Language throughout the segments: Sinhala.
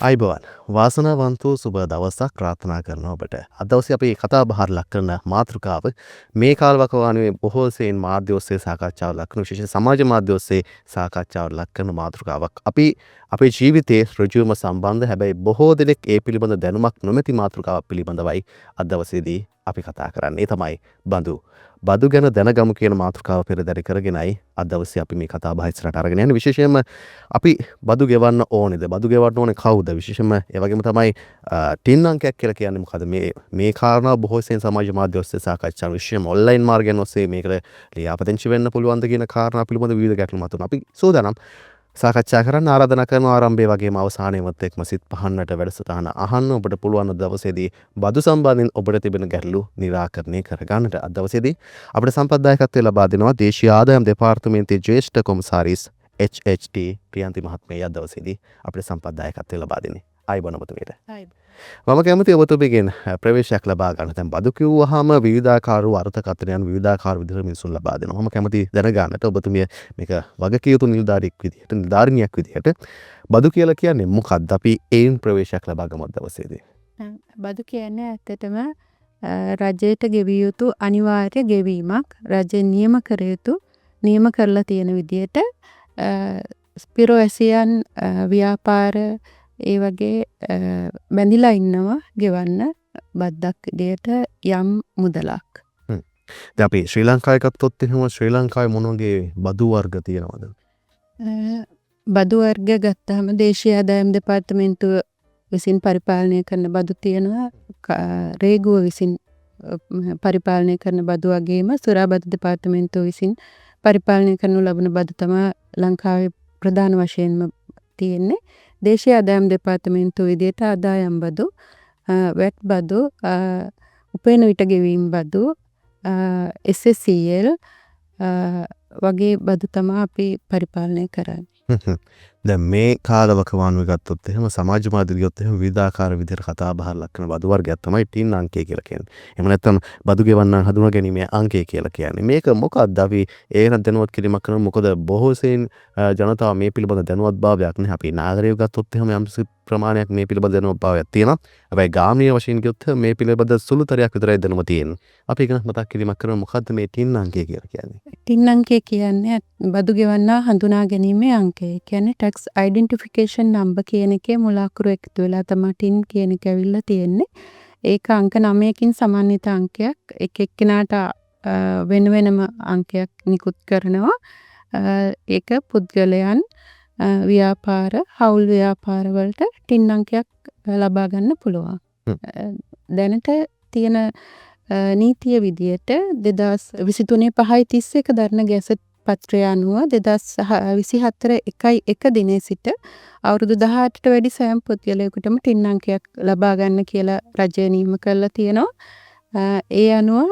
අයිබෝවන් වාසනාවන්තෝ සුබ දවසක් ප්‍රාර්ථනා කරනවා ඔබට. අද දවසේ අපි කතා බහට ලක් කරන මාතෘකාව මේ කාලවකවානුවේ බොහෝ සෙයින් මාධ්‍ය ඔස්සේ සාකච්ඡාවට ලක් කරන විශේෂ සමාජ මාධ්‍ය ඔස්සේ සාකච්ඡාවට ලක් කරන මාතෘකාවක්. අපි අපේ ජීවිතයේ ඍජුවම සම්බන්ධ හැබැයි බොහෝ දෙනෙක් ඒ පිළිබඳ දැනුමක් නොමැති මාතෘකාවක් පිළිබඳවයි අද දවසේදී අපි කතා කරන්නේ. ඒ තමයි බඳු. බදු ගැන දැනගමු කියන මාතෘකාව පෙරදරි කරගෙනයි අද දවසේ අපි මේ කතා බහ ඉස්සරහට අරගෙන යන්නේ. විශේෂයෙන්ම අපි බදු ගෙවන්න ඕනේද? බදු ගෙවන්න ඕනේ කවුද? විශේෂයෙන්ම ඒ වගේම තමයි ටින් අංකයක් කියලා කියන්නේ මොකද? මේ කාරණා බොහෝ සෙයින් සමාජ මාධ්‍ය ඔස්සේ සාකච්ඡා කරන විශේෂයෙන්ම ඔන්ලයින් මාර්ගයෙන් ඔස්සේ මේකට ලියාපදිංචි වෙන්න පුළුවන්ද කියන කාරණා පිළිබඳ විවිධ ගැටලු මතුවෙනවා. අපි සෝදානම් සාකච්ඡා කරන්න ආරාධනා කරන ආරම්භයේ වගේම අවසානයේවත් එක්ම සිත් පහන්නට වැඩසටහන අහන්න ඔබට පුළුවන් දවසේදී බදු සම්බන්ධයෙන් ඔබට තිබෙන ගැටලු निराකරණය කරගන්නට. අද දවසේදී අපිට සම්පත්දායකත්වය ලබා දෙනවා දේශීය ආදායම් දෙපාර්තමේන්තුවේ ජ්‍යෙෂ්ඨ කොමසාරිස් HHT ප්‍රියන්ති මහත්මිය අද දවසේදී අපිට සම්පත්දායකත්වය ලබා දෙන්නේ. ආයිබෝන් ඔබතුමීට. මම කැමති ඔබතුමීගෙන් ප්‍රවේශයක් ලබා ගන්න. දැන් බදු කිව්වහම විවිධාකාර වූ අර්ථකථනයන් විවිධාකාර විදිහට මිනිසුන් ලබා දෙනවා. මම කැමති දැනගන්නට ඔබතුමිය මේක වගකිය යුතු නිලධාරියෙක් විදිහට නිලධාරිනියක් විදිහට බදු කියලා කියන්නේ මොකක්ද? අපි ඒන් ප්‍රවේශයක් ලබා ගමු දවසේදී. බදු කියන්නේ ඇත්තටම රජයට ගෙවිය යුතු අනිවාර්ය ගෙවීමක්. රජය නියම කර යුතු නියම කරලා තියෙන විදිහට ස්පිරෝඇසියන් ව්‍යාපාර ඒ වගේ බැඳිලා ඉන්නවා ගෙවන්න බද්දක් දෙයට යම් මුදලක්. දැන් අපි ශ්‍රී ලංකාවේ ගත්තොත් එහෙම ශ්‍රී ලංකාවේ මොන වගේ බදු වර්ග තියෙනවද? බදු වර්ග ගත්තාම දේශීය ආදායම් දෙපාර්තමේන්තුව විසින් පරිපාලනය කරන බදු තියෙනවා. රේගුව විසින් පරිපාලනය කරන බදු වගේම සුරා බදු දෙපාර්තමේන්තුව විසින් පරිපාලනය කරනු ලබන බදු තමයි ලංකාවේ ප්‍රධාන වශයෙන්ම තියෙන්නේ. දේශීය ආදායම් දෙපාර්තමේන්තුව විදිහට ආදායම් බදු, වැට් බදු, උපයන විට ගෙවීම් බදු, SSCL වගේ බදු තමයි අපි පරිපාලනය කරන්නේ. දැන් මේ කාලවකවානුවේ ගත්තොත් එහෙම සමාජ මාධ්‍ය ගියොත් එහෙම විවිධාකාර විදිහට කතා බහ ලක් කරන බදු වර්ගයක් තමයි ටින් අංකය කියලා කියන්නේ. එහෙම නැත්නම් බදු ගෙවන්න හඳුනා ගැනීමේ අංකය කියලා කියන්නේ. මේක මොකක්ද? අපි ඒන දැනුවත් කිරීමක් කරන මොකද බොහෝ සෙයින් ජනතාව මේ පිළිබඳ දැනුවත් භාවයක් නැහැ. අපි නාගරිකයෝ ගත්තොත් එහෙම යම් ප්‍රමාණයක් මේ පිළිබඳ දැනුවත් භාවයක් තියෙනවා. හැබැයි ගාමීය වශයෙන් ගියොත් මේ පිළිබඳ සුළුතරයක් විතරයි දැනුම තියෙන්නේ. අපි ඒක මතක් කිරීමක් කරන මොකද්ද මේ ටින් අංකය කියලා කියන්නේ? ටින් අංකය කියන්නේ බදු ගෙවන්නා හඳුනා ගැනීමේ අංකය. කියන්නේ tax identification number කියන එකේ මුල අකුරු එකතු වෙලා තමයි ටින් කියන එක ඇවිල්ලා තියෙන්නේ. ඒක අංක 9කින් සමන්විත අංකයක්. එක එක්කිනාට වෙන වෙනම අංකයක් නිකුත් කරනවා. ඒක පුද්ගලයන් ව්‍යාපාර හවුල් ව්‍යාපාර වලට ටින් අංකයක් ලබා ගන්න පුළුවන්. දැනට තියෙන නීතිය විදියට 2023/5/31 දරන ගැසට් පත්‍රය අනුව 2024 1 දිනේ සිට අවුරුදු 18ට වැඩි සෑම පුද්ගලයෙකුටම ටින් අංකයක් ලබා ගන්න කියලා රජය නියම කරලා තියෙනවා. ඒ අනුව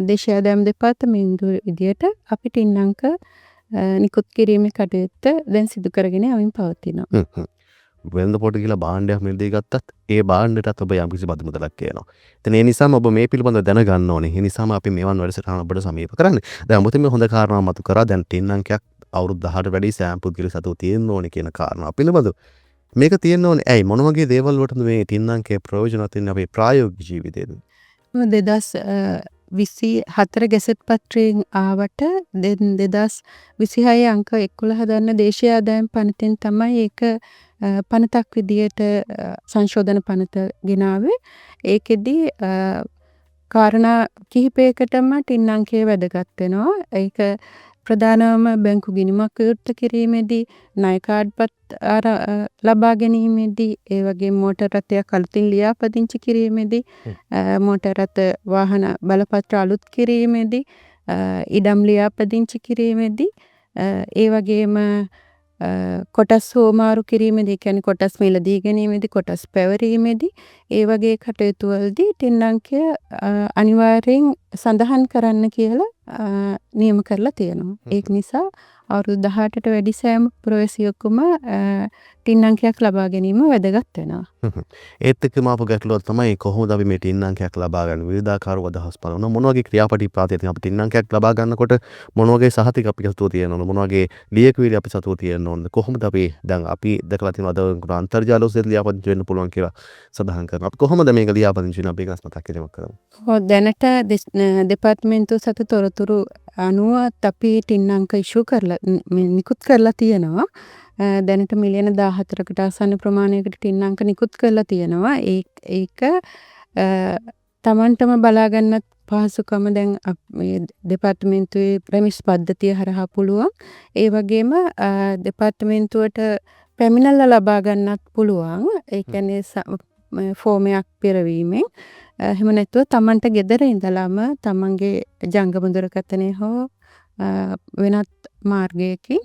දේශීය ආදායම් දෙපාර්තමේන්තුව විදියට අපි ටින් අංක නිකුත් කිරීමේ කටයුත්ත දැන් සිදු කරගෙන යමින් පවතිනවා. වෙළඳ පොට කියලා භාණ්ඩයක් මිලදී ගත්තත් ඒ භාණ්ඩයටත් ඔබ යම්කිසි බදු මුදලක් කියනවා. ඉතින් ඒ නිසාම ඔබ මේ පිළිබඳව දැනගන්න ඕනේ. ඒ නිසාම අපි මේවන් වැඩසටහන ඔබට සමීප කරන්නේ. දැන් ඔබතුමී හොඳ කාරණාවක් මතු කරා. දැන් ටින් අංකයක් අවුරුදු 18ට වැඩි සෑම පුද්ගලයෙකු සතුව තියෙන්න ඕනේ කියන කාරණාව පිළිබඳව. මේක තියෙන්න ඕනේ. ඇයි මොන වගේ දේවල් වලටද මේ ටින් අංකයේ ප්‍රයෝජනවත් වෙන්නේ අපේ ප්‍රායෝගික ජීවිතේදී? 2024 ගැසට් පත්‍රයෙන් ආවට 2026 අංක 11 දන්න දේශීය ආදායම් පනතෙන් තමයි ඒක පනතක් විදියට සංශෝධන පනත ගෙනාවේ. ඒකෙදි කාරණා කිහිපයකටම ටින් අංකය වැදගත් වෙනවා. ඒක ප්‍රධානම බැංකු ගිණුමක් විවෘත කිරීමේදී, ණය කාඩ්පත් ලබා ගැනීමේදී, ඒ වගේම මෝටර් රථයක් අලුතින් ලියාපදිංචි කිරීමේදී, මෝටර් රථ වාහන බලපත්‍ර අලුත් කිරීමේදී, ඉඩම් ලියාපදිංචි කිරීමේදී, ඒ වගේම කොටස් හෝමාරු කිරීමේදී, කියන්නේ කොටස් මිලදී ගැනීමේදී, කොටස් පැවරීමේදී, ඒ වගේ කටයුතු වලදී ටින් අංකය අනිවාර්යෙන් සඳහන් කරන්න කියලා නියම කරලා තියෙනවා. ඒක නිසා අවුරුදු 18ට වැඩි සෑම ප්‍රවේශියෙකුම ටින් අංකයක් ලබා ගැනීම වැදගත් වෙනවා. ඒත් එක්කම ආපු ගැටලුවක් තමයි කොහොමද අපි මේ ටින් අංකයක් ලබා ගන්න විවිධාකාර අදහස් බලනවා. මොන වගේ ක්‍රියාපටිපාතයද අපි ටින් අංකයක් ලබා ගන්නකොට මොන වගේ සහතික අපි සතුව තියෙනවද? මොන වගේ ලියකියවිලි අපි සතුව තියෙන්න ඕනද? කොහොමද අපි දැන් අපි දැකලා තියෙනවා අද අන්තර්ජාල ඔස්සේ ලියාපදිංචි වෙන්න පුළුවන් කියලා සඳහන් කරනවා. අපි කොහොමද මේක ලියාපදිංචි වෙන අපි ගැන මතක් කිරීමක් කරමු. දැනට දෙපාර්තමේන්තුව සතු තොරතුරු අනුවත් අපි ටින් අංක ඉෂු කරලා නිකුත් කරලා තියෙනවා. දැනට මිලියන 14කට ආසන්න ප්‍රමාණයකට ටින් අංක නිකුත් කරලා තියෙනවා. ඒක තමන්ටම බලා ගන්නත් පහසුකම දැන් මේ දෙපාර්තමේන්තුවේ ප්‍රමිස් පද්ධතිය හරහා පුළුවන්. ඒ වගේම දෙපාර්තමේන්තුවට පැමිණලා ලබා ගන්නත් පුළුවන්. ඒ කියන්නේ ෆෝමයක් පෙරවීමෙන් එහෙම නැතුව තමන්ට ගෙදර ඉඳලාම තමන්ගේ ජංගම දුරකථනය හෝ වෙනත් මාර්ගයකින්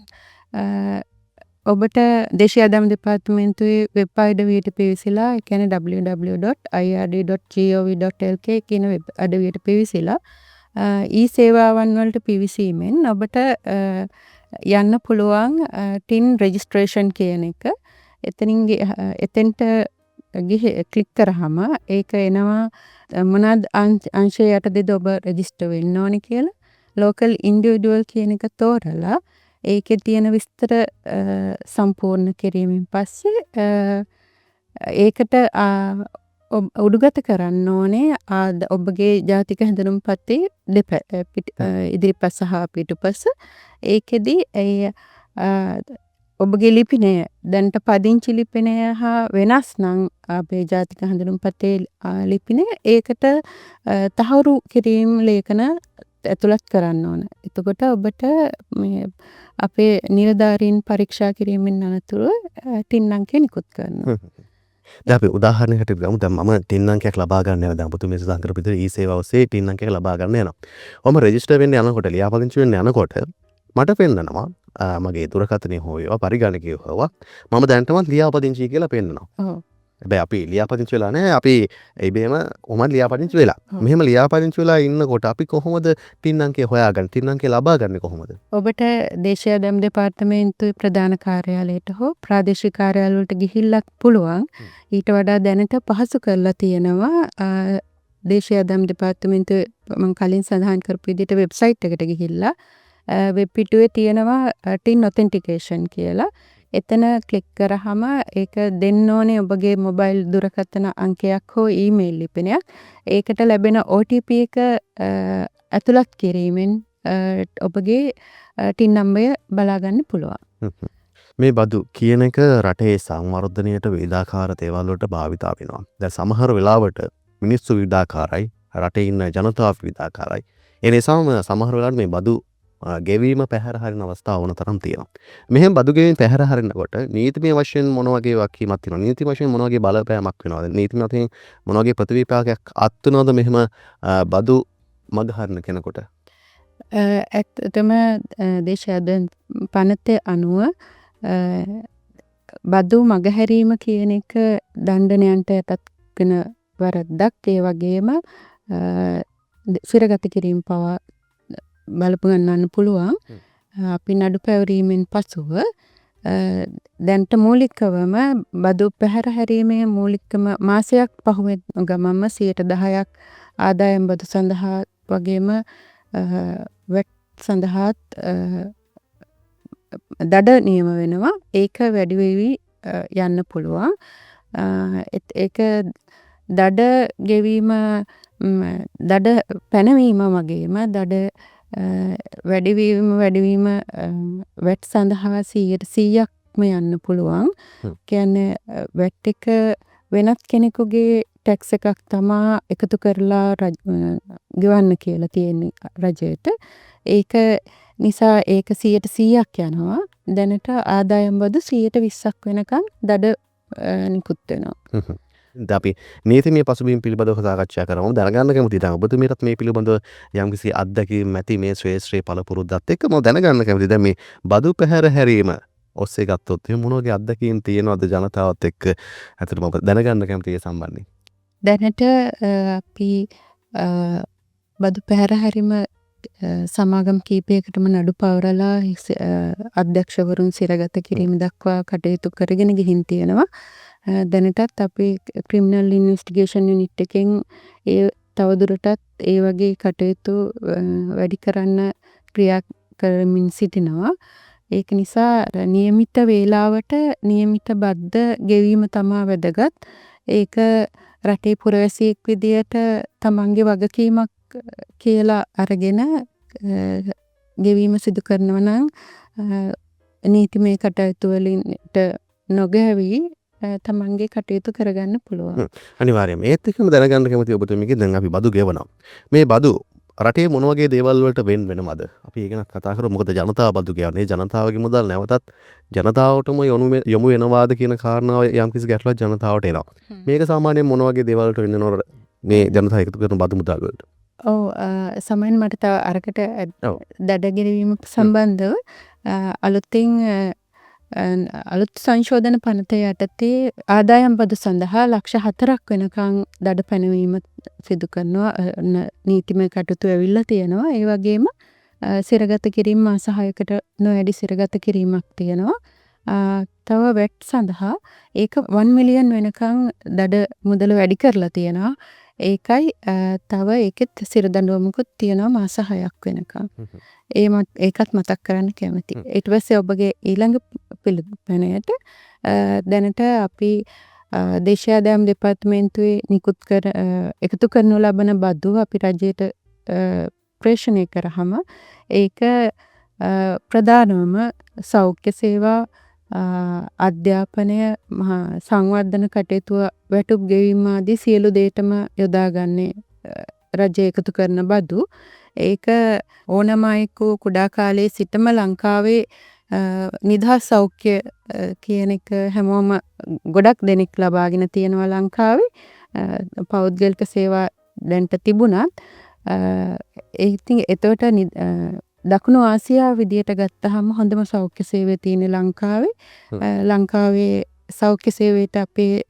ඔබට දේශීය ආදායම් දෙපාර්තමේන්තුවේ වෙබ් අඩවියට පිවිසලා ඒ කියන්නේ www.ird.gov.lk කියන වෙබ් අඩවියට පිවිසලා සේවාවන් වලට පිවිසීමෙන් ඔබට යන්න පුළුවන් ටින් රෙජිස්ට්‍රේෂන් කියන එක. එතෙන්ට ක්ලික් කරාම ඒක එනවා මොනවාද අංශය යටතේද ඔබ රෙජිස්ටර් වෙන්න ඕනේ කියලා. ලෝකල් ඉන්ඩිවිඩුවල් කියන එක තෝරලා ඒකේ තියෙන විස්තර සම්පූර්ණ කිරීමෙන් පස්සේ ඒකට උඩුගත කරන්න ඕනේ ඔබගේ ජාතික හැඳුනුම්පතේ ඉදිරිපස සහ පිටුපස. ඒකෙදි ඔබගේ ලිපිනය දැන්ට පදිංචි ලිපිනය හා වෙනස් නම් අපේ ජාතික හැඳුනුම්පතේ ලිපිනය ඒකට තහවුරු කිරීම ලේඛන ඇතුළත් කරන්න ඕන. එතකොට ඔබට අපේ නිලධාරීන් පරීක්ෂා කිරීමෙන් අනතුරුව ටින් අංකය නිකුත් කරනවා. දැන් අපි උදාහරණයකට ගමු. දැන් මම ටින් අංකයක් ලබා ගන්න යනවා. දැන් ඔබතුමී සඳහන් කරපු විදිහට සේවාව ඔස්සේ ටින් අංකයක් ලබා ගන්න යනවා. ඔම රෙජිස්ටර් වෙන්න යනකොට ලියාපදිංචි වෙන්න යනකොට මට පෙන්නනවා මගේ දුරකථනය හෝ ඒවා පරිගණකය හොවා මම දැනටමත් ලියාපදිංචි කියලා පෙන්නනවා. හැබැයි අපි ලියාපදිංචි වෙලා නැහැ. අපි ඉබේම කොහොමද ලියාපදිංචි වෙලා. මෙහෙම ලියාපදිංචි වෙලා ඉන්නකොට අපි කොහොමද ටින් අංකය හොයාගන්නේ? ටින් අංකය ලබා ගන්නේ කොහොමද? ඔබට දේශීය ආදායම් දෙපාර්තමේන්තුවේ ප්‍රධාන කාර්යාලයට හෝ ප්‍රාදේශීය කාර්යාල වලට ගිහිල්ලා පුළුවන්. ඊට වඩා දැනට පහසු කරලා තියෙනවා දේශීය ආදායම් දෙපාර්තමේන්තුවේ මම කලින් සඳහන් කරපු විදිහට වෙබ්සයිට් එකට ගිහිල්ලා වෙබ් පිටුවේ තියෙනවා ටින් ඔතෙන්ටිකේෂන් කියලා. එතන ක්ලික් කරාම ඒක දෙන්න ඕනේ ඔබගේ මොබයිල් දුරකථන අංකයක් හෝ ඊමේල් ලිපිනයක්. ඒකට ලැබෙන OTP එක ඇතුළත් කිරීමෙන් ඔබගේ ටින් නම්බරය බලා ගන්න පුළුවන්. මේ බදු කියන එක රටේ සංවර්ධනයට විවිධාකාර දේවල් වලට භාවිතා වෙනවා. දැන් සමහර වෙලාවට මිනිස්සු විවිධාකාරයි, රටේ ඉන්න ජනතාව විවිධාකාරයි. ඒ නිසාම සමහර වෙලාවට මේ බදු ගෙවීම පැහැර හරින අවස්ථා වුණ තරම් තියෙනවා. මෙහෙම බදු ගෙවීම පැහැර හරිනකොට නීතිමය වශයෙන් මොන වගේ වගකීමක් තියෙනවද? නීති වශයෙන් මොන වගේ බලපෑමක් වෙනවද? නීතිමය වශයෙන් මොන වගේ ප්‍රතිවිපාකයක් අත් වෙනවද මෙහෙම බදු මග හරින කෙනෙකුට? ඇත්තටම දේශීය ආදායම් පනතේ අනුව බදු මගහැරීම කියන එක දණ්ඩනයන්ට යටත් වෙන වරදක්. ඒ වගේම සිරගත කිරීම පවා බලපු ගන්නන්න පුළුවන්. අපි නඩු පැවරීමෙන් පසුව දැන්ට මූලිකවම බදු පැහැර හැරීමේ මූලිකම මාසයක් පහුවෙන ගමන්ම 10% ආදායම් බදු සඳහා වගේම වැට් සඳහාත් දඩ නියම වෙනවා. ඒක වැඩි වෙවි යන්න පුළුවන්. ඒක දඩ ගෙවීම දඩ පැනවීම වගේම දඩ වැඩිවීම වැට් සඳහා 100%ක්ම යන්න පුළුවන්. කියන්නේ වැට් එක වෙනත් කෙනෙකුගේ ටැක්ස් එකක් තමා එකතු කරලා ගෙවන්න කියලා තියෙන්නේ රජයට. ඒක නිසා ඒක 100%ක් යනවා. දැනට ආදායම් බදු 120ක් වෙනකන් දඩ නිකුත් වෙනවා. අපි නීතිමය පසුබිම් පිළිබඳව සාකච්ඡා කරමු. දැනගන්න කැමතියි දැන් ඔබතුමීටත් මේ පිළිබඳව යම්කිසි අත්දැකීම් ඇති මේ ශ්‍රේෂ්ඨ පළපුරුද්දත් එක්ක මම දැනගන්න කැමතියි. දැන් මේ බදු පැහැර හැරීම ඔස්සේ ගත්තොත් එහෙනම් මොන වගේ අත්දැකීම් තියෙනවද ජනතාවත් එක්ක? ඇත්තටම ඔබ දැනගන්න කැමතියි සම්බන්ධයෙන්. දැනට අපි බදු පැහැරහැරීම සමාගම් කීපයකටම නඩු පවරලා අධ්‍යක්ෂවරුන් සිරගත කිරීම දක්වා කටයුතු කරගෙන ගිහින් තියෙනවා. දැනටත් අපි ක්‍රිමිනල් ඉන්වෙස්ටිගේෂන් යුනිට් එකෙන් ඒ තවදුරටත් ඒ වගේ කටයුතු වැඩි කරන්න ක්‍රියා කරමින් සිටිනවා. ඒක නිසා નિયમિત වේලාවට નિયમિત බද්ධ ගෙවීම තමා වැදගත්. ඒක රටේ පුරවැසියෙක් විදියට තමන්ගේ වගකීමක් කියලා අරගෙන ගෙවීම සිදු කරනවා නම් නීතිමය කටයුතු වලට නොගැවී තමන්ගේ කටයුතු කරගන්න පුළුවන්. අනිවාර්යයෙන්ම ඒත් එක්කම දැනගන්න කැමතියි ඔබතුමීගේ දැන් අපි බදු ගෙවනවා. මේ බදු රටේ මොන වගේ දේවල් වලට වෙනවද? අපි ඒක ගැන කතා කරමු. මොකද ජනතාව බදු ගෙවන්නේ ජනතාවගේ මුදල් නැවතත් ජනතාවටම යොමු වෙනවාද කියන කාරණාව යම්කිසි ගැටලුවක් ජනතාවට එනවා. මේක සාමාන්‍යයෙන් මොන වගේ දේවල් වලට වෙන්නවද මේ ජනතාව එකතු කරන බදු මුදල් වලට? ඔව් සමහන් මට තව අරකට දඩගෙනවීම සම්බන්ධව අලුත් සංශෝධන පනත යටතේ ආදායම් බදු සඳහා ලක්ෂ 4ක් වෙනකං දඩ පැනවීම සිදු කරනවා. නීතිමය කටයුතු ඇවිල්ලා තියෙනවා. ඒ වගේම සිරගත කිරීම මාස 6කට නොවැඩි සිරගත කිරීමක් තියෙනවා. තව වැට් සඳහා ඒක 1 මිලියන් වෙනකං දඩ මුදල වැඩි කරලා තියෙනවා. ඒකයි තව ඒකෙත් සිරදඬුවමකුත් තියෙනවා මාස 6ක් වෙනකම්. ඒකත් මතක් කරන්න කැමතියි. ඊට පස්සේ ඔබගේ ඊළඟ පිළිපැනයට දැනට අපි දේශීය ආදායම් දෙපාර්තමේන්තුවේ එකතු කරනු ලබන බදු අපි රජයට ප්‍රේෂණය කරාම ඒක ප්‍රධානම සෞඛ්‍ය සේවා අධ්‍යාපනය සංවර්ධන කටයුතු වැටුප් ගෙවීම ආදී සියලු දේටම යොදාගන්නේ රජය එකතු කරන බදු. ඒක ඕනෑම අයෙකු කුඩා කාලයේ සිටම ලංකාවේ නිදහස් සෞඛ්‍ය කියන එක හැමෝම ගොඩක් දෙනෙක් ලබාගෙන තියෙනවා ලංකාවේ. පෞද්ගලික සේවා දැන්ට තිබුණත් ඉතින් එතකොට දකුණු ආසියාව විදියට ගත්තහම හොඳම සෞඛ්‍ය සේවය තියෙන ලංකාවේ. ලංකාවේ සෞඛ්‍ය සේවයට අපේ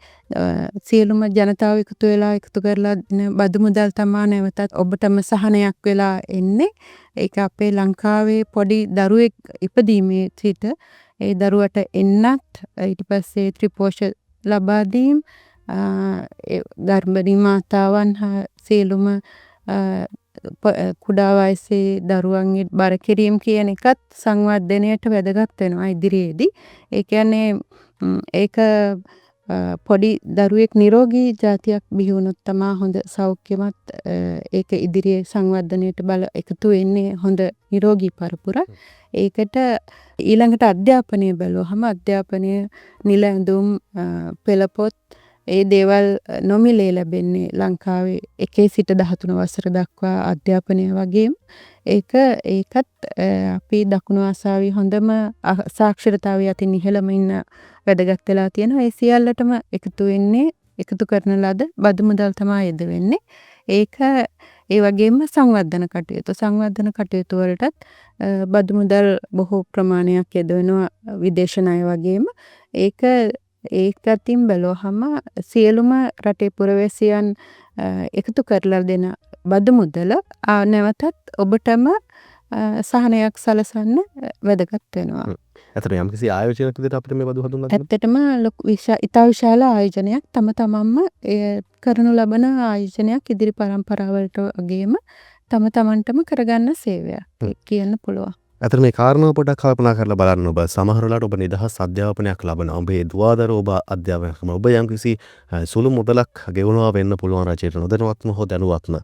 සියලුම ජනතාව එකතු කරලා බදු මුදල් තමා නැවතත් ඔබටම සහනයක් වෙලා එන්නේ. ඒක අපේ ලංකාවේ පොඩි දරුවෙක් ඉපදීමේ සිට ඒ දරුවට එන්නත් ඊට පස්සේ ත්‍රිපෝෂ ලබා දීම ගර්භණී මාතාවන් සියලුම කුඩා වයසේ දරුවන්ගේ බර කිරීම කියන එකත් සංවර්ධනයට වැදගත් වෙනවා ඉදිරියේදී. ඒ කියන්නේ ඒක පොඩි දරුවෙක් නිරෝගී ජාතියක් බිහි වුණොත් තමා හොඳ සෞඛ්‍යමත් ඒක ඉදිරියේ සංවර්ධනයට බල එකතු වෙන්නේ හොඳ නිරෝගී පරපුරක්. ඒකට ඊළඟට අධ්‍යාපනය බැලුවහම අධ්‍යාපනය නිල ඇඳුම් පෙළපොත් ඒ දේවල් නොමිලේ ලැබෙන්නේ ලංකාවේ 1 සිට 13 වසර දක්වා අධ්‍යාපනය වගේම ඒකත් අපි දකුණු ආසියාවේ හොඳම සාක්ෂරතාවය අතින් ඉහළම ඉන්න වැදගත් වෙලා තියෙනවා. ඒ සියල්ලටම එකතු කරන ලද බදු මුදල් තමයි යෙද වෙන්නේ. ඒක ඒ වගේම සංවර්ධන කටයුතු වලටත් බදු මුදල් බොහෝ ප්‍රමාණයක් යෙද වෙනවා විදේශ ණය වගේම. ඒක අතින් බැලුවහම සියලුම රටේ පුරවැසියන් එකතු කරලා දෙන බදු මුදල නැවතත් ඔබටම සහනයක් සලසන්න වැදගත් වෙනවා. ඇත්තටම යම්කිසි ආයෝජනයක් විදිහට අපිට මේ බදු හඳුන්වන්න ඇත්තටම ඉතා විශාල ආයෝජනයක් තමන්ම කරනු ලබන ආයෝජනයක් ඉදිරි පරම්පරාවලට වගේම තමන්ටම කරගන්න සේවයක් කියන්න පුළුවන්. ඇතර මේ කාරණාව පොඩ්ඩක් කල්පනා කරලා බලන්න. ඔබ සමහර වෙලාවට ඔබ නිදහස් අධ්‍යාපනයක් ලබනවා. ඔබේ දුවදරුවෝ ඔබ අධ්‍යාපනයක් කරනවා. ඔබ යම්කිසි සුළු මුදලක් ගෙවනවා වෙන්න පුළුවන් රජයට නොදැනුවත්ම හෝ දැනුවත්ම.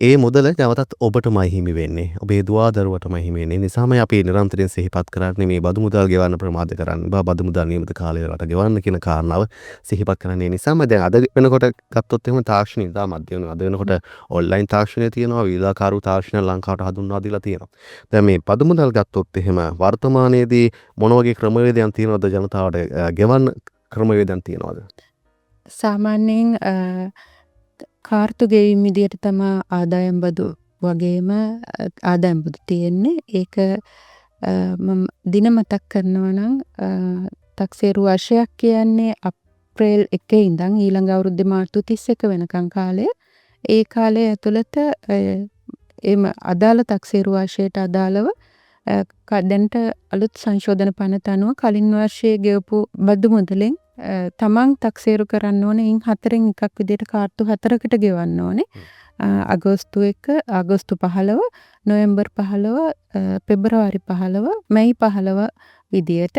ඒ මුදල නැවතත් ඔබටමයි හිමි වෙන්නේ. ඔබේ දුවදරුවටමයි හිමි වෙන්නේ. නිසාම අපි නිරන්තරයෙන් සිහිපත් කරන්නේ මේ බදු මුදල් ගෙවන්න ප්‍රමාද කරන්න. බදු මුදල් නියමිත කාලයකට ගෙවන්න කියන කාරණාව සිහිපත් කරන්නේ. නිසාම දැන් අද වෙනකොට ගත්තොත් එහෙම තාක්ෂණය ඉදා මධ්‍ය වෙනවා. අද වෙනකොට ඔන්ලයින් තාක්ෂණය තියෙනවා. විවිධාකාරූ තාක්ෂණ ලංකාවට හඳුන්වා දීලා තියෙනවා. දැන් මේ බදු මුදල් ගත්තොත් එහෙම වර්තමානයේදී මොන වගේ ක්‍රමවේදයන් තියෙනවද ජනතාවට ගෙවන්න ක්‍රමවේදයන් තියෙනවද? සාමාන්‍යයෙන් කාර්තු ගෙවීම් විදියට තමා ආදායම් බදු වගේම ආදායම් බදු තියෙන්නේ. ඒක මම දින මතක් කරනවා නම් තක්සේරු වර්ෂයක් කියන්නේ අප්‍රේල් 1 ඉඳන් ඊළඟ අවුරුද්දේ මාර්තු 31 වෙනකන් කාලය. ඒ කාලය ඇතුළත එම අදාළ තක්සේරු වර්ෂයට අදාළව දැනට අලුත් සංශෝධන පනත අනුව කලින් වර්ෂයේ ගෙවපු බදු මුදලෙන් තමන් තක්සේරු කරන්න ඕනේ ඉන් 4න් එකක් විදිහට කාර්තු 4කට ගෙවන්න ඕනේ. අගෝස්තු 1, අගෝස්තු 15, නොවැම්බර් 15, පෙබරවාරි 15, මැයි 15 විදියට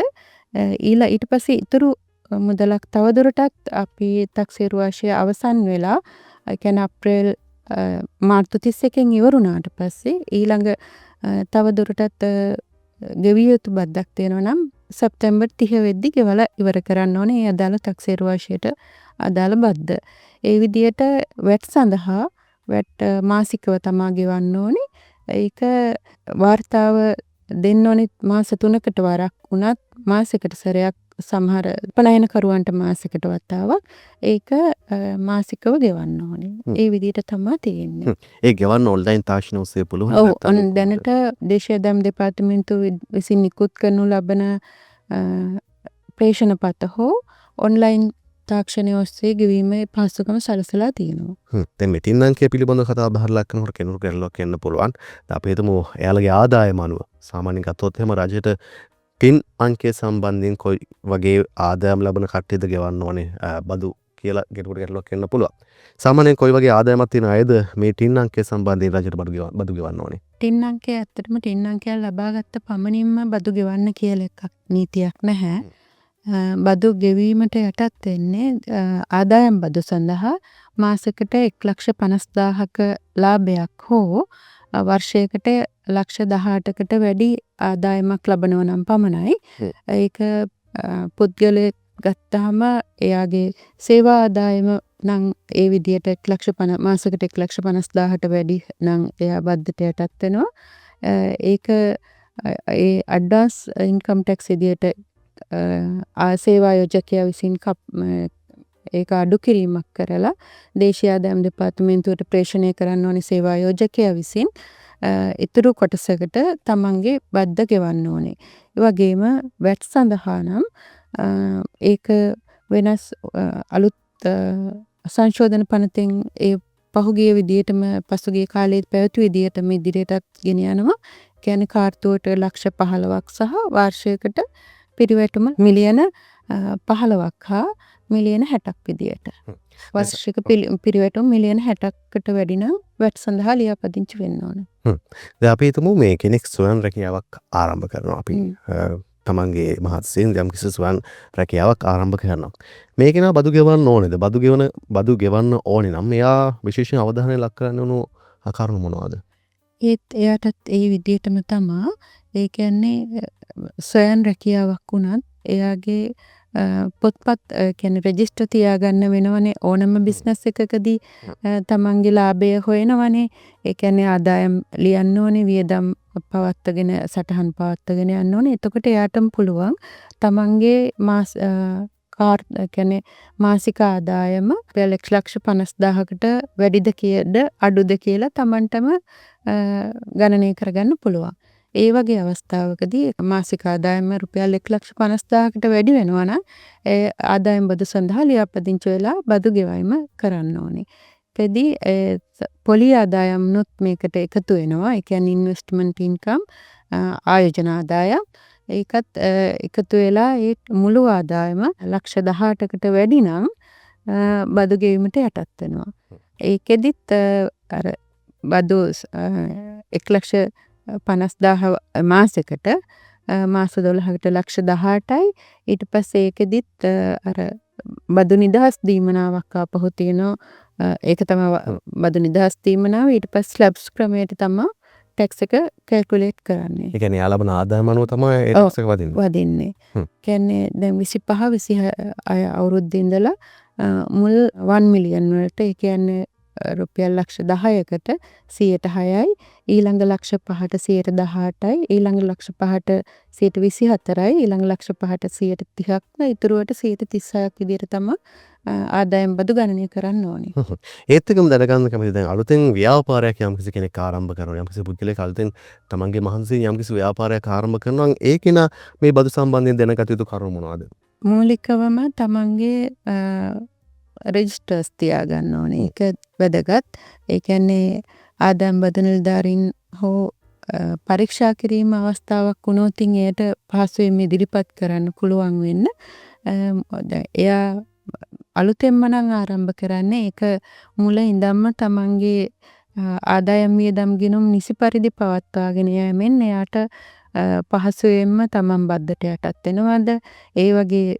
ඊට පස්සේ ඉතුරු මුදලක් තවදුරටත් අපි තක්සේරු වර්ෂය අවසන් වෙලා ඒ කියන්නේ අප්‍රේල් මාර්තු 31න් ඉවරුණාට පස්සේ ඊළඟ තවදුරටත් ගෙවිය යුතු බද්දක් තියෙනවා නම් සැප්තැම්බර් 30 වෙද්දි ගෙවලා ඉවර කරන්න ඕනේ ඒ අදාළ තක්සේරු වර්ෂයට අදාළ බද්ද. ඒ විදියට වැට් සඳහා වැට් මාසිකව තමා ගෙවන්න ඕනේ. ඒක වාර්තාව දෙන්න ඕනේ මාස 3කට වරක් වුණත් මාසෙකට සැරයක් සමහර පනයනකරුවන්ට මාසෙකට වතාවක් ඒක මාසිකව ගෙවන්න ඕනේ. ඒ විදිහට තමයි තියෙන්නේ. ඒ ගෙවන්න ඔන්ලයින් තාක්ෂණ ඔස්සේ පුළුවන්. ඔව් දැනට දේශීය ආදායම් දෙපාර්තමේන්තුව විසින් නිකුත් කරනු ලබන ප්‍රේෂණ පත හෝ ඔන්ලයින් තාක්ෂණය ඔස්සේ ගෙවීමේ පහසුකම සලසලා තියෙනවා. දැන් මේ තින් අංකය පිළිබඳව කතා බහලා ලක් කරනකොට කෙනෙකුට ගැටලුවක් එන්න පුළුවන්. අපි හිතමු එයාලගේ ආදායම අනුව සාමාන්‍යයෙන් ගත්තොත් එහෙම රජයට පින් අංකය සම්බන්ධයෙන් කොයි වගේ ආදායම් ලබන කට්ටියද ගෙවන්න ඕනේ බදු කියලා කෙනෙකුට ගැටලුවක් එන්න පුළුවන්. සාමාන්‍යයෙන් කොයි වගේ ආදායමක් තියෙන අයද මේ ටින් අංකය සම්බන්ධයෙන් රජයට බදු ගෙවන්න ඕනේ? ටින් අංකය ඇත්තටම ටින් අංකය ලබාගත්ත පමණින්ම බදු ගෙවන්න කියලා එකක් නීතියක් නැහැ. බදු ගෙවීමට යටත් වෙන්නේ ආදායම් බදු සඳහා මාසෙකට 1,50,000ක ලාභයක් හෝ වර්ෂයකට 18,00,000කට වැඩි ආදායමක් ලබනවා නම් පමණයි. ඒක පුද්ගලයෙක් ගත්තාම එයාගේ සේවා ආදායම නම් ඒ විදියට මාසෙකට 1,50,000ට වැඩි නම් එයා බද්දට යටත් වෙනවා. ඒක ඒ ඇඩ්වාන්ස් ඉන්කම් ටැක්ස් විදියට සේවා යෝජකයා විසින් ඒක අඩු කිරීමක් කරලා දේශීය ආදායම් දෙපාර්තමේන්තුවට ප්‍රේෂණය කරන්න ඕනේ සේවා යෝජකයා විසින් ඉතුරු කොටසකට තමන්ගේ බද්ද ගෙවන්න ඕනේ. ඒ වගේම වැට් සඳහා නම් ඒක වෙනස් අලුත් සංශෝධන පනතෙන් ඒ පහුගිය විදියටම පසුගිය කාලයේ පැවති විදියටම ඉදිරියටත් ගෙන යනවා. කියන්නේ කාර්තුවට ලක්ෂ 15ක් සහ වාර්ෂයකට පිරිවැටුම මිලියන 15ක් හා මිලියන 60ක් විදියට. වාර්ෂික පිරිවැටුම් මිලියන 60කට වැඩි නම් වැට් සඳහා ලියාපදිංචි වෙන්න ඕන. දැන් අපි හිතමු මේ කෙනෙක් ස්වයං රැකියාවක් ආරම්භ කරනවා. අපි තමන්ගේ මහත්සයෙන් යම්කිසි ස්වයං රැකියාවක් ආරම්භ කරනවා. මේ කෙනා බදු ගෙවන්න ඕනේද? බදු ගෙවන්න ඕනේ නම් එයා විශේෂයෙන් අවධානය ලක් කරන්න ඕන කරුණු මොනවාද? එයාටත් ඒ විදිහටම තමා ඒ කියන්නේ ස්වයං රැකියාවක් වුණත් එයාගේ පොත්පත් කියන්නේ රෙජිස්ටර් තියාගන්න වෙනවනේ ඕනම බිස්නස් එකකදී තමන්ගේ ලාභය හොයනවනේ. ඒ කියන්නේ ආදායම් ලියන්න ඕනේ, වියදම් පවත්වාගෙන සටහන් පවත්වාගෙන යන්න ඕනේ. එතකොට එයාටම පුළුවන් තමන්ගේ කියන්නේ මාසික ආදායම 1,50,000කට වැඩිද කියද අඩුද කියලා තමන්ටම ගණනය කරගන්න පුළුවන්. ඒ වගේ අවස්ථාවකදී මාසික ආදායම රුපියල් 1,50,000කට වැඩි වෙනවා නම් ඒ ආදායම් බදු සඳහා ලියාපදිංචි වෙලා බදු ගෙවීම කරන්න ඕනේ. එතෙදී පොලි ආදායම්නුත් මේකට එකතු වෙනවා. ඒ කියන්නේ ඉන්වෙස්ට්මන්ට් ඉන්කම්, ආයෝජන ආදායම්. ඒකත් එකතු වෙලා ඒ මුළු ආදායම 18,00,000කට වැඩි නම් බදු ගෙවීමට යටත් වෙනවා. ඒකෙදිත් අර බදු 1,50,000 මාසෙකට මාස 12කට 1,18,000යි. ඊට පස්සේ ඒකෙදිත් අර බදු නිදහස් දීමනාවක් ආපහු තියෙනවා. ඒක තමයි බදු නිදහස් දීමනාව. ඊට පස්සේ ස්ලැබ්ස් ක්‍රමයට තමයි ටැක්ස් එක කැල්කියුලේට් කරන්නේ. ඒ කියන්නේ යා ලබන ආදායම අනුව තමයි ඒ ටැක්ස් එක වදින්නේ. කියන්නේ දැන් 25 26 අවුරුද්දේ ඉඳලා මුල් 1 මිලියන් වලට ඒ කියන්නේ රුපියල් ලක්ෂ 10කට 106යි, ඊළඟ ලක්ෂ 5ට 118යි, ඊළඟ ලක්ෂ 5ට 124යි, ඊළඟ ලක්ෂ 5ට 130ක්, ඉතුරුවට 136ක් විදිහට තමයි ආදායම් බදු ගණනය කරන්න ඕනේ. ඒත් එකම දැනගන්න කැමතියි දැන් අලුතෙන් ව්‍යාපාරයක් යම්කිසි කෙනෙක් ආරම්භ කරනවා. යම්කිසි පුද්ගලයෙක් අලුතෙන් තමන්ගේ මහන්සියෙන් යම්කිසි ව්‍යාපාරයක් ආරම්භ කරනවා නම් ඒ කෙනා මේ බදු සම්බන්ධයෙන් දැනගත යුතු කරුණු මොනවාද? මූලිකවම තමන්ගේ රෙජිස්ටර්ස් තියාගන්න ඕනේ. ඒක වැදගත්. ඒ කියන්නේ ආදායම් බදු නිලධාරීන් හෝ පරීක්ෂා කිරීම අවස්ථාවක් වුණොත් එයට පහසුවෙන් ඉදිරිපත් කරන්න පුළුවන් වෙන්න. එයා අලුතෙන්ම නම් ආරම්භ කරන්නේ ඒක මුල ඉඳන්ම තමන්ගේ ආදායම් වියදම් ගිණුම් නිසි පරිදි පවත්වාගෙන යෑමෙන් එයාට පහසුවෙන්ම තමන් බද්දට යටත් වෙනවද ඒ වගේ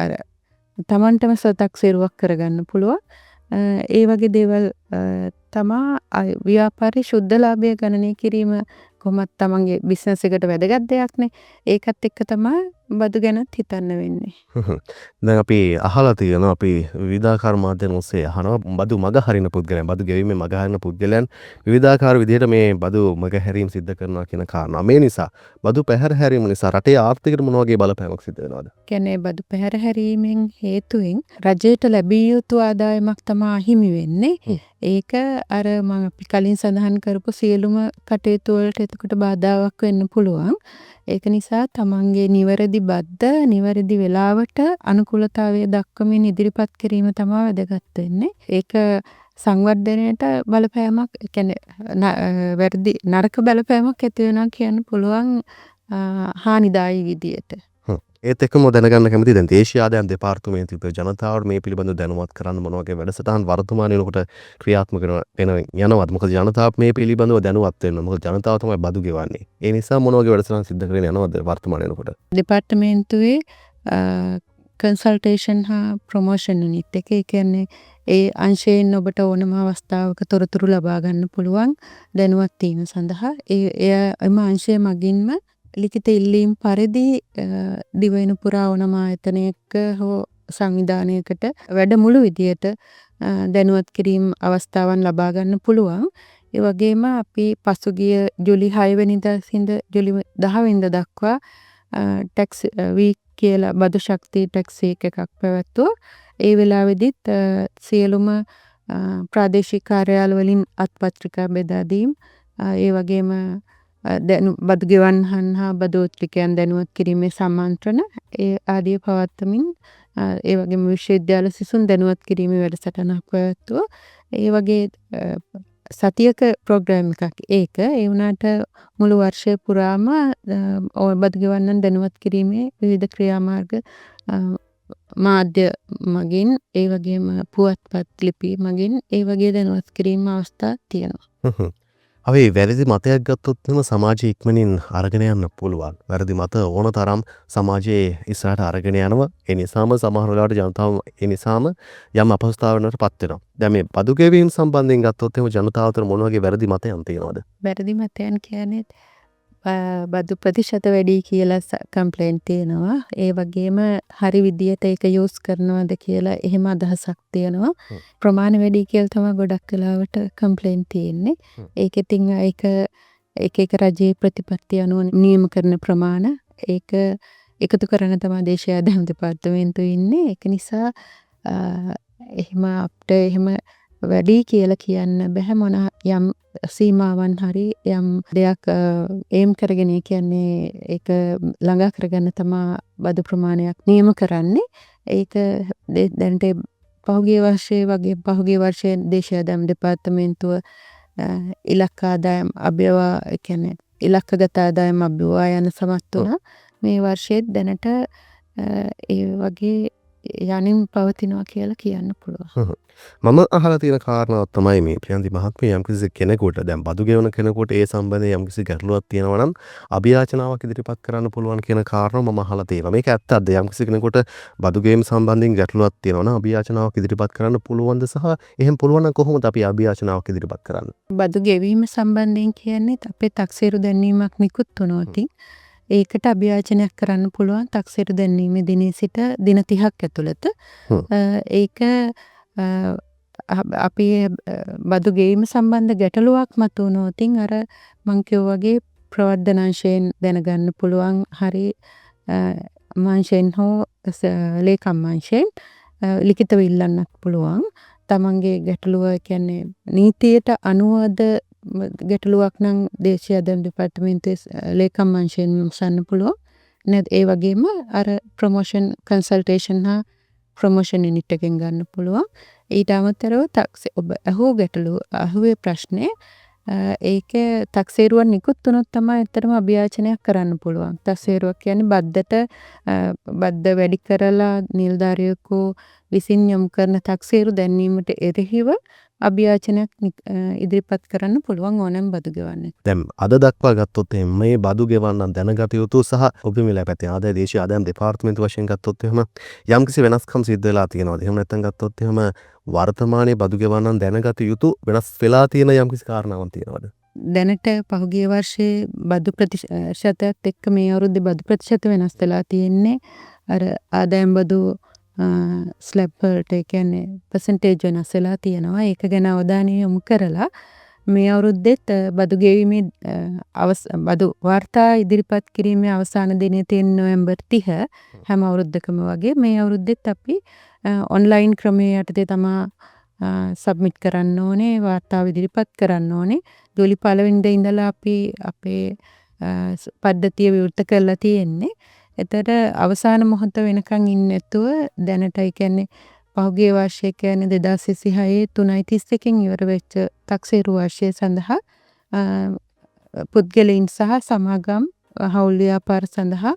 අර තමන්ටම සතක්සේරුවක් කරගන්න පුළුවන්. ඒ වගේ දේවල් තමා ව්‍යාපාරයේ ශුද්ධ ලාභය ගණනය කිරීම කොහොමත් තමන්ගේ බිස්නස් එකට වැදගත් දෙයක්නේ. ඒකත් එක්ක තමයි බදු ගැනත් හිතන්න වෙන්නේ. දැන් අපි අහලා තියෙනවා අපි විවිධාකාර මාධ්‍යන ඔස්සේ අහනවා බදු මග හරින පුද්ගලයන් බදු ගෙවීමේ මග හරින පුද්ගලයන් විවිධාකාර විදිහට මේ බදු මග හැරීම් සිද්ධ කරනවා කියන කාරණා. මේ නිසා බදු පැහැර හැරීම නිසා රටේ ආර්ථිකයට මොන වගේ බලපෑමක් සිද්ධ වෙනවද? කියන්නේ බදු පැහැර හැරීමෙන් හේතුවෙන් රජයට ලැබිය යුතු ආදායමක් තමයි අහිමි වෙන්නේ. ඒක අර මම අපි කලින් සඳහන් කරපු සියලුම කටයුතු වලට එතකොට බාධාවක් වෙන්න පුළුවන්. ඒක නිසා තමන්ගේ නිවැරදි බද්ද නිවැරදි වෙලාවට අනුකූලතාවය දක්වමින් ඉදිරිපත් කිරීම තමයි වැදගත් වෙන්නේ. ඒක සංවර්ධනයට බලපෑමක් කියන්නේ වැරදි නරක බලපෑමක් ඇති වෙනවා කියන්න පුළුවන් හානිදායී විදියට. ඒත් එක්කම දැනගන්න කැමතියි දැන් දේශීය ආදායම් දෙපාර්තමේන්තුවේ ජනතාවට මේ පිළිබඳව දැනුවත් කරන්න මොන වගේ වැඩසටහන් වර්තමානයේ වෙනකොට ක්‍රියාත්මක යනවද? මොකද ජනතාව මේ පිළිබඳව දැනුවත් වෙන්න. මොකද ජනතාව තමයි බදු ගෙවන්නේ. ඒ නිසා මොන වගේ වැඩසටහන් සිද්ධ කරගෙන යනවද වර්තමානයේ වෙනකොට? දෙපාර්තමේන්තුවේ කන්සල්ටේෂන් හා ප්‍රොමෝෂන් යුනිට් එක. ඒ කියන්නේ ඒ අංශයෙන් ඔබට ඕනම අවස්ථාවක තොරතුරු ලබා ගන්න පුළුවන් දැනුවත් වීම සඳහා. එම අංශය මගින්ම ලිඛිත ඉල්ලීම් පරිදි දිවයින පුරා ඕනම ආයතනයක හෝ සංවිධානයකට වැඩමුළු විදියට දැනුවත් කිරීම අවස්ථාවන් ලබා ගන්න පුළුවන්. ඒ වගේම අපි පසුගිය ජූලි 6 වෙනිදා සිට ජූලි 10 වෙනිදා දක්වා ටැක්ස් වීක් කියලා බදු ශක්තිය ටැක්ස් වීක් එකක් පැවැත්වුවා. ඒ වෙලාවෙදිත් සියලුම ප්‍රාදේශීය කාර්යාල වලින් අත්පත්‍රිකා බෙදා දීම ඒ වගේම බදු ගෙවන්නන් හා බදෝත්ලිකයන් දැනුවත් කිරීමේ සම්මන්ත්‍රණ ඒ ආදිය පවත්වමින් ඒ වගේම විශ්වවිද්‍යාල සිසුන් දැනුවත් කිරීමේ වැඩසටහනක් පැවැත්වුවා. ඒ වගේ සතියක ප්‍රෝග්‍රෑම් එකක් ඒක. ඒ වුණාට මුළු වර්ෂය පුරාම බදු ගෙවන්නන් දැනුවත් කිරීමේ විවිධ ක්‍රියාමාර්ග මාධ්‍ය මගින් ඒ වගේම පුවත්පත් ලිපි මගින් ඒ වගේ දැනුවත් කිරීම අවස්ථා තියෙනවා. අපි වැරදි මතයක් ගත්තොත් එම සමාජයේ ඉක්මනින් අරගෙන යන්න පුළුවන්. වැරදි මත ඕන තරම් සමාජයේ ඉස්සරහට අරගෙන යනවා. ඒ නිසාම සමහර වෙලාවට ජනතාව ඒ නිසාම යම් අපහසුතාවයකට පත් වෙනවා. දැන් මේ බදු ගෙවීම සම්බන්ධයෙන් ගත්තොත් එම ජනතාව අතර මොන වගේ වැරදි මතයන් තියෙනවද? වැරදි මතයන් කියන්නේ බදු ප්‍රතිශත වැඩි කියලා කම්ප්ලේන්ට් තියෙනවා. ඒ වගේම හරි විදියට ඒක යූස් කරනවද කියලා එහෙම අදහසක් තියෙනවා. ප්‍රමාණ වැඩි කියලා තමයි ගොඩක් වෙලාවට කම්ප්ලේන්ට් තියෙන්නේ. ඒක ඉතින් ඒක එක රජයේ ප්‍රතිපත්ති අනුව නියම කරන ප්‍රමාණ ඒක එකතු කරන තමයි දේශීය ආදායම් දෙපාර්තමේන්තුවේ ඉන්නේ. ඒක නිසා එහෙම අපිට එහෙම වැඩි කියලා කියන්න බෑ. මොන යම් සීමාවන් හරි යම් දෙයක් ඒම් කරගෙන කියන්නේ ඒක ළඟා කරගන්න තමයි බදු ප්‍රමාණයක් නියම කරන්නේ. ඒක දැනට පහුගිය වර්ෂයේ දේශීය ආදායම් දෙපාර්තමේන්තුව ඉලක්ක ආදායම් අභ්‍යවා කියන්නේ ඉලක්කගත ආදායම් අභ්‍යවා යන සමත් වුණා. මේ වර්ෂයේ දැනට ඒ වගේ යනින් පවතිනවා කියලා කියන්න පුළුවන්. මම අහලා තියෙන කාරණාවක් තමයි මේ ප්‍රියන්ති මහත්මිය යම්කිසි කෙනෙකුට දැන් බදු ගෙවන කෙනෙකුට ඒ සම්බන්ධයෙන් යම්කිසි ගැටලුවක් තියෙනවා නම් අභියාචනාවක් ඉදිරිපත් කරන්න පුළුවන් කියන කාරණාව මම අහලා තියෙනවා. මේක ඇත්තද? යම්කිසි කෙනෙකුට බදු ගෙවීම සම්බන්ධයෙන් ගැටලුවක් තියෙනවා නම් අභියාචනාවක් ඉදිරිපත් කරන්න පුළුවන්ද සහ එහෙම පුළුවන් නම් කොහොමද අපි අභියාචනාවක් ඉදිරිපත් කරන්නේ? බදු ගෙවීම සම්බන්ධයෙන් කියන්නේ අපේ තක්සේරු දැන්වීමක් නිකුත් වුණොත් ඒකට අභියාචනයක් කරන්න පුළුවන් තක්සේරු දැන්වීමේ දිනේ සිට දින 30ක් ඇතුළත. ඒක අපි බදු ගෙවීම සම්බන්ධ ගැටලුවක් මතුවුණොත් අර මං කිව්වා වගේ ප්‍රවර්ධන අංශයෙන් දැනගන්න පුළුවන් හරි අංශයෙන් හෝ ලේකම් අංශයෙන් ලිඛිතව ඉල්ලන්නත් පුළුවන්. තමන්ගේ ගැටලුව කියන්නේ නීතියට අනුවද ගැටලුවක් නම් දේශීය ආදායම් දෙපාර්තමේන්තුවේ ලේකම් අංශයෙන් විමසන්න පුළුවන්. ඒ වගේම අර ප්‍රොමෝෂන් කන්සල්ටේෂන් හා ප්‍රොමෝෂන් යුනිට් එකෙන් ගන්න පුළුවන්. ඊට අමතරව ඔබ අහුව ගැටලු අහුවේ ප්‍රශ්නේ ඒක තක්සේරුවක් නිකුත් වුණොත් තමයි ඇත්තටම අභියාචනයක් කරන්න පුළුවන්. තක්සේරුවක් කියන්නේ බද්ද වැඩි කරලා නිලධාරියෙකු විසින් යොමු කරන තක්සේරු දැන්වීමට එරෙහිව අභියාචනයක් ඉදිරිපත් කරන්න පුළුවන් ඕනෑම බදු ගෙවන්නෙක්. දැන් අද දක්වා ගත්තොත් මේ බදු ගෙවන්නන් දැනගත යුතු සහ ඔබ මිල පැත්තේ ආදාය දේශීය ආදායම් දෙපාර්තමේන්තුව වශයෙන් ගත්තොත් එහෙම යම්කිසි වෙනස්කම් සිද්ධ වෙලා තියෙනවද? එහෙම නැත්නම් ගත්තොත් එහෙම වර්තමානයේ බදු ගෙවන්නන් දැනගත යුතු වෙනස් වෙලා තියෙන යම්කිසි කාරණාවක් තියෙනවද? දැනට පහුගිය වර්ෂයේ බදු ප්‍රතිශතයත් එක්ක මේ අවුරුද්දේ බදු ප්‍රතිශත වෙනස් වෙලා තියෙන්නේ. අර ආදායම් බදු ස්ලැබ් වලට ඒ කියන්නේ පර්සන්ටේජ් වෙනස් වෙලා තියෙනවා. ඒක ගැන අවධානය යොමු කරලා මේ අවුරුද්දෙත් බදු ගෙවීමේ බදු වාර්තා ඉදිරිපත් කිරීමේ අවසාන දිනය තියෙන නොවැම්බර් 30 හැම අවුරුද්දකම වගේ මේ අවුරුද්දෙත් අපි ඔන්ලයින් ක්‍රමයේ යටතේ තමා සබ්මිට් කරන්න ඕනේ, වාර්තාව ඉදිරිපත් කරන්න ඕනේ. ජූලි 1 වෙනිදා ඉඳලා අපි අපේ පද්ධතිය විවෘත කරලා තියෙන්නේ. එතකොට අවසාන මොහොත වෙනකන් ඉන්නේ නැතුව දැනට ඒ කියන්නේ පහුගිය වර්ෂයේ කියන්නේ 2026 3:31කින් ඉවර වෙච්ච තක්සේරු වර්ෂය සඳහා පුද්ගලයන් සහ සමාගම් හවුල් ව්‍යාපාර සඳහා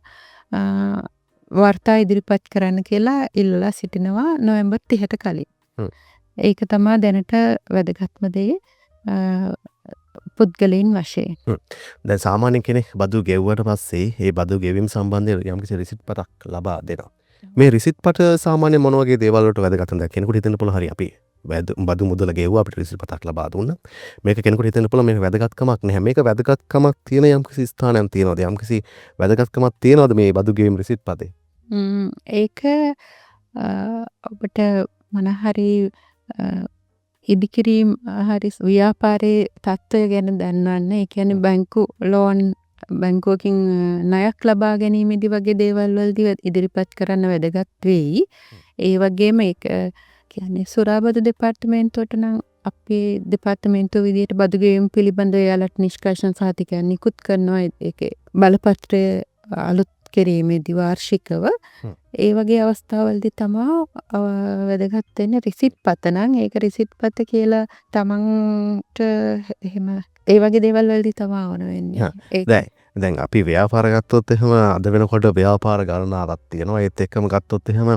වාර්තා ඉදිරිපත් කරන්න කියලා ඉල්ලලා සිටිනවා නොවැම්බර් 30ට කලින්. ඒක තමයි දැනට වැදගත්ම දේ පුද්ගලයන් වශයෙන්. දැන් සාමාන්‍ය කෙනෙක් බදු ගෙව්වට පස්සේ ඒ බදු ගෙවීම සම්බන්ධයෙන් යම්කිසි රිසිට් පතක් ලබා දෙනවා. මේ රිසිට් පත සාමාන්‍ය මොන වගේ දේවල් වලට වැදගත්ද? කෙනෙකුට හිතෙන්න පුළුවන් හරි අපි බදු මුදල ගෙවුවා අපිට රිසිට් පතක් ලබා දුන්නා. මේක කෙනෙකුට හිතෙන්න පුළුවන් මේක වැදගත්කමක් නැහැ. මේක වැදගත්කමක් තියෙන යම්කිසි ස්ථානයක් තියෙනවද? යම්කිසි වැදගත්කමක් තියෙනවද මේ බදු ගෙවීම රිසිට් පතේ? ඒක ඔබට මොනහරි ඉදිකිරීම් හරි ව්‍යාපාරයේ තත්ත්වය ගැන දැනගන්න. ඒ කියන්නේ බැංකු ලෝන් බැංකුවකින් ණයක් ලබා ගැනීමේදී වගේ දේවල් වලදී ඉදිරිපත් කරන්න වැදගත් වෙයි. ඒ වගේම ඒක කියන්නේ සුරාබදු දෙපාර්තමේන්තුවට නම් අපේ දෙපාර්තමේන්තුව විදිහට බදු ගෙවීම පිළිබඳව එයාලට නිෂ්කර්ෂණ සහතිකයක් නිකුත් කරනවා. ඒකේ බලපත්‍රය අලුත් කිරීමේදී වාර්ෂිකව ඒ වගේ අවස්ථාවලදී තමයි වැදගත් වෙන්නේ රිසිට් පත නම්. ඒක රිසිට් පත කියලා තමන්ට එහෙම ඒ වගේ දේවල් වලදී තමයි ඕන වෙන්නේ. දැන් අපි ව්‍යාපාර ගත්තොත් එහෙම අද වෙනකොට ව්‍යාපාර ගණනාවක් තියෙනවා. ඒත් එක්කම ගත්තොත් එහෙම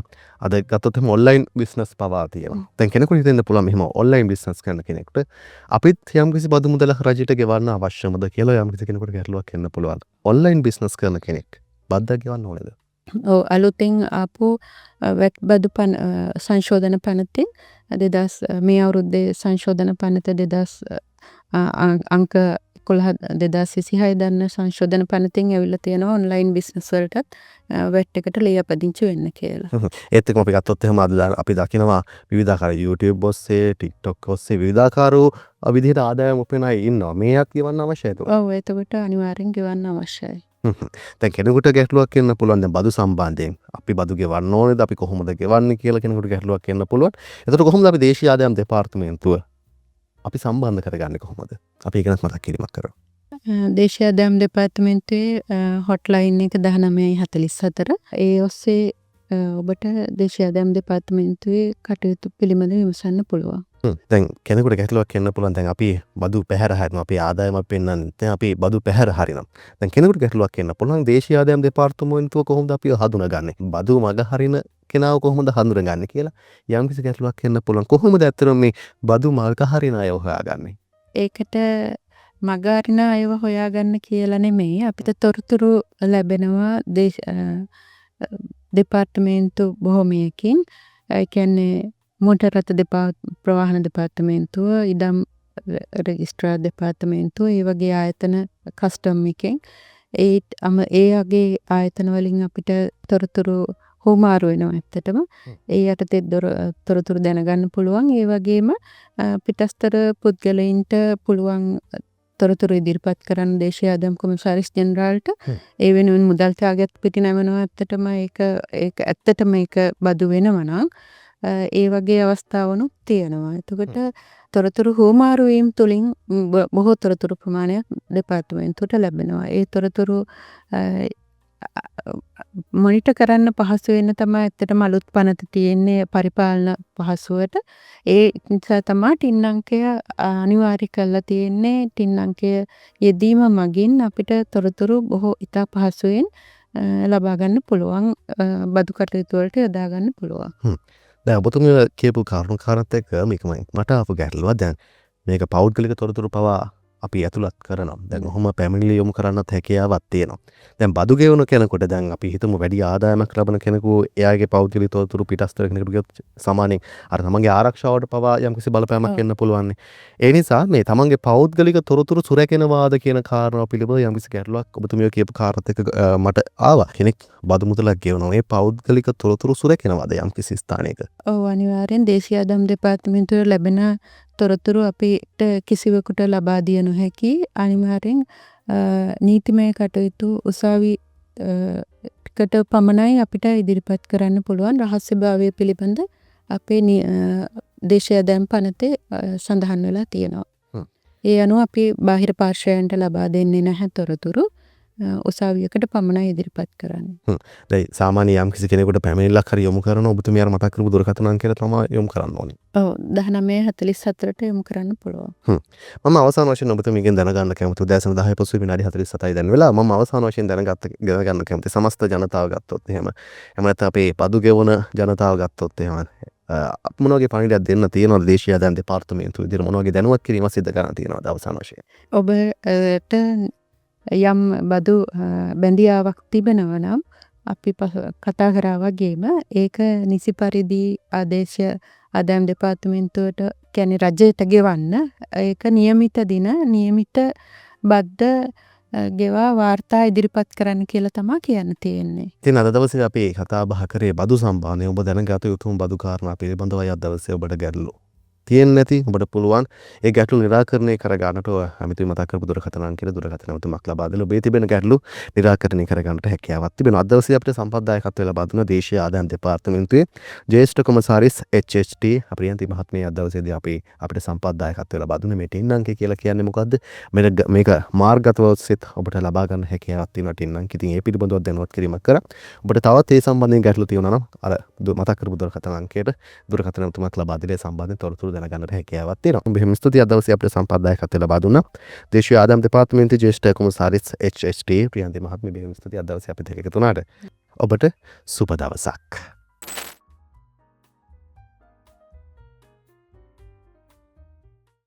අද ගත්තොත් එහෙම ඔන්ලයින් බිස්නස් පවා තියෙනවා. දැන් කෙනෙකුට හිතෙන්න පුළුවන් මෙහෙම ඔන්ලයින් බිස්නස් කරන කෙනෙක්ට අපිත් යම්කිසි බදු මුදල රජයට ගෙවන්න අවශ්‍යමද කියලා යම්කිසි කෙනෙකුට ගැටලුවක් එන්න පුළුවන්. ඔන්ලයින් බිස්නස් කරන කෙනෙක් බද්දක් ගෙවන්න ඕනේද? ඔව් අලුතෙන් ආපු වැට් බදු සංශෝධන පනතින් මේ අවුරුද්දේ සංශෝධන පනත 2000 අංක 11/2026 දන්න සංශෝධන පනතින් ඇවිල්ලා තියෙනවා ඔන්ලයින් බිස්නස් වලටත් වැට් එකට ලියාපදිංචි වෙන්න කියලා. ඒත් එක්කම අපි ගත්තොත් එහෙම අද අපි දකිනවා විවිධාකාර YouTube ඔස්සේ TikTok ඔස්සේ විවිධාකාර විදිහට ආදායම් උපයන අය ඉන්නවා. මේවත් ගෙවන්න අවශ්‍යයිද? ඔව් එතකොට අනිවාර්යෙන් ගෙවන්න අවශ්‍යයි. දැන් කෙනෙකුට ගැටලුවක් එන්න පුළුවන් දැන් බදු සම්බන්ධයෙන් අපි බදු ගෙවන්න ඕනේද අපි කොහොමද ගෙවන්නේ කියලා කෙනෙකුට ගැටලුවක් එන්න පුළුවන්. එතකොට කොහොමද අපි දේශීය ආදායම් දෙපාර්තමේන්තුව අපි සම්බන්ධ කරගන්නේ කොහොමද? අපි ඒක මතක් කිරීමක් කරමු. දේශීය ආදායම් දෙපාර්තමේන්තුවේ හොට්ලයින් එක 1944. ඒ ඔස්සේ ඔබට දේශීය ආදායම් දෙපාර්තමේන්තුවේ කටයුතු පිළිබඳව විමසන්න පුළුවන්. දැන් කෙනෙකුට ගැටලුවක් එන්න පුළුවන් දැන් අපි බදු පැහැර හරිනවා අපි ආදායම පෙන්වන්නේ දැන් අපි බදු පැහැර හරිනවා. දැන් කෙනෙකුට ගැටලුවක් එන්න පුළුවන් දේශීය ආදායම් දෙපාර්තමේන්තුව කොහොමද අපි හඳුනාගන්නේ? බදු මග හරින කෙනාව කොහොමද හඳුනගන්නේ කියලා යම්කිසි ගැටලුවක් එන්න පුළුවන්. කොහොමද ඇත්තටම මේ බදු මග හරින අය හොයාගන්නේ? ඒකට මග හරින අයව හොයාගන්න කියලා නෙමෙයි අපිට තොරතුරු ලැබෙනවා දෙපාර්තමේන්තු බොහොමයකින්. ඒ කියන්නේ මෝටර් රථ ප්‍රවාහන දෙපාර්තමේන්තුව, ඉඩම් රෙජිස්ට්‍රාර් දෙපාර්තමේන්තුව, ඒ වගේ ආයතන කස්ටම් එකෙන් ඒ වගේ ආයතන වලින් අපිට තොරතුරු හුමාරු වෙනවා ඇත්තටම. ඒ යටතේ තොරතුරු දැනගන්න පුළුවන්. ඒ වගේම පිටස්තර පුද්ගලයින්ට පුළුවන් තොරතුරු ඉදිරිපත් කරන්න දේශීය ආදායම් කොමසාරිස් ජෙනරාල්ට ඒ වෙනුවෙන් මුදල් ත්‍යාගයක් පිටිනමනවා. ඇත්තටම ඒක ඇත්තටම ඒක බදු වෙනවා නම් ඒ වගේ අවස්ථාවනුත් තියෙනවා. එතකොට තොරතුරු හුමාරු වීම තුලින් බොහෝ තොරතුරු ප්‍රමාණයක් දෙපාර්තමේන්තුවට ලැබෙනවා. ඒ තොරතුරු මොනිටර් කරන්න පහසු වෙන්න තමයි ඇත්තටම අලුත් පනත තියෙන්නේ පරිපාලන පහසුවට. ඒ නිසා තමයි ටින් අංකය අනිවාර්ය කරලා තියෙන්නේ. ටින් අංකය යෙදීම මගින් අපිට තොරතුරු බොහෝ ඉතා පහසුවෙන් ලබා ගන්න පුළුවන්. බදු කටයුතු වලට යොදා ගන්න පුළුවන්. දැන් ඔබතුමිය කියපු කරුණු කාරණාත් එක්ක මේකම මට ආපු ගැටලුවක්. දැන් මේක පෞද්ගලික තොරතුරු පවා අපි ඇතුළත් කරනවා. දැන් ඔහොම පැමිණිලි යොමු කරන්නත් හැකියාවක් තියෙනවා. දැන් බදු ගෙවන කෙනෙකුට දැන් අපි හිතමු වැඩි ආදායමක් ලබන කෙනෙකු එයාගේ පෞද්ගලික තොරතුරු පිටස්තර කෙනෙකුට ගියොත් සාමාන්‍යයෙන් අර තමන්ගේ ආරක්ෂාවට පවා යම්කිසි බලපෑමක් එන්න පුළුවන්. ඒ නිසා මේ තමන්ගේ පෞද්ගලික තොරතුරු සුරැකෙනවාද කියන කාරණාව පිළිබඳව යම්කිසි ගැටලුවක් ඔබතුමිය කියපු කාරණාත් එක්ක මට ආවා. කෙනෙක් බදු මුදලක් ගෙවනවා. මේ පෞද්ගලික තොරතුරු සුරැකෙනවාද යම්කිසි ස්ථානයක? ඔව් අනිවාර්යෙන් දේශීය ආදායම් දෙපාර්තමේන්තුවේ ලැබෙන තොරතුරු අපිට කිසිවෙකුට ලබා දිය නොහැකි. අනිවාර්යෙන් නීතිමය කටයුතු උසාවි කට පමණයි අපිට ඉදිරිපත් කරන්න පුළුවන්. රහස්‍යභාවය පිළිබඳ අපේ දේශීය ආදායම් පනතේ සඳහන් වෙලා තියෙනවා. ඒ අනුව අපි බාහිර පාර්ශ්වයන්ට ලබා දෙන්නේ නැහැ තොරතුරු. උසාවියකට පමණයි ඉදිරිපත් කරන්නේ. දැන් සාමාන්‍ය යම්කිසි කෙනෙකුට පැමිණිල්ලක් හරි යොමු කරන ඔබතුමිය අර මතක් කරපු දුරකථන අංකයට තමයි යොමු කරන්න ඕනේ. ඔව් 1944ට යොමු කරන්න පුළුවන්. මම අවසාන වශයෙන් ඔබතුමියගෙන් දැනගන්න කැමති උදෑසන 10 පසු විනාඩි 47යි දැන් වෙලා. මම අවසාන වශයෙන් දැනගන්න කැමති සමස්ත ජනතාව ගත්තොත් එහෙම නැත්නම් අපේ බදු ගෙවන ජනතාව ගත්තොත් එහෙම මොන වගේ පණිවිඩයක් දෙන්න තියෙනවද දේශීය ආදායම් දෙපාර්තමේන්තුව විදිහට මොන වගේ දැනුවත් කිරීමක් සිදු කරන්න තියෙනවද අවසාන වශයෙන්? ඔබට යම් බදු බැඳියාවක් තිබෙනවා නම් අපි කතා කරා වගේම ඒක නිසි පරිදි ආදේශ ආදායම් දෙපාර්තමේන්තුවට කියන්නේ රජයට ගෙවන්න ඒක નિયમિત දින નિયમિત බද්ද ගෙවා වාර්තා ඉදිරිපත් කරන්න කියලා තමයි කියන්න තියෙන්නේ. ඉතින් අද දවසේ අපි කතා බහ කරේ බදු සම්බන්ධයෙන් ඔබ දැනගත යුතුම බදු කාරණා පිළිබඳවයි අද දවසේ ඔබට ගැටලු තියෙන්නේ නැති ඔබට පුළුවන් ඒ ගැටලු निराකරණය කර ගන්නට අමිතුයි මතක් කරපු දුරකථන අංකයට දුරකථන නැවතුමක් ලබා දෙන්න ඔබේ තිබෙන ගැටලු निराකරණය කර ගන්නට හැකියාවක් තිබෙනවා. අද දවසේ අපිට සම්පත්දායකත්වය ලබා දුන්න දේශීය ආදායම් දෙපාර්තමේන්තුවේ ජ්‍යෙෂ්ඨ කොමසාරිස් HHT අප්‍රියන්ති මහත්මිය අද දවසේදී අපිට සම්පත්දායකත්වය ලබා දුන්නේ මේ ටින් අංකය කියලා කියන්නේ මොකද්ද? මේක මාර්ගගතව ඔස්සේත් ඔබට ලබා ගන්න හැකියාවක් තියෙනවා ටින් අංක. ඉතින් ඒ පිළිබඳව දැනුවත් කිරීමක් කරා. ඔබට තවත් ඒ සම්බන්ධයෙන් ගැටලු තියෙනවා නම් අර මතක් කරපු දුරකථන අංකයට දුරකථන නැවතුමක් ලබා දෙලා සම්බන්ධයෙන් තොරතුරු දැනගන්නට හැකියාවක් තියෙනවා. බෙහෙම ස්තුතියි අද දවසේ අපිට සම්පත්දායකත්වය ලබා දුන්නා. දේශීය ආදායම් දෙපාර්තමේන්තුවේ ජ්‍යෙෂ්ඨ කොමසාරිස් HHT ප්‍රියන්ති මහත්මිය බෙහෙම ස්තුතියි අද දවසේ අපිට එකතු වුණාට. ඔබට සුබ දවසක්.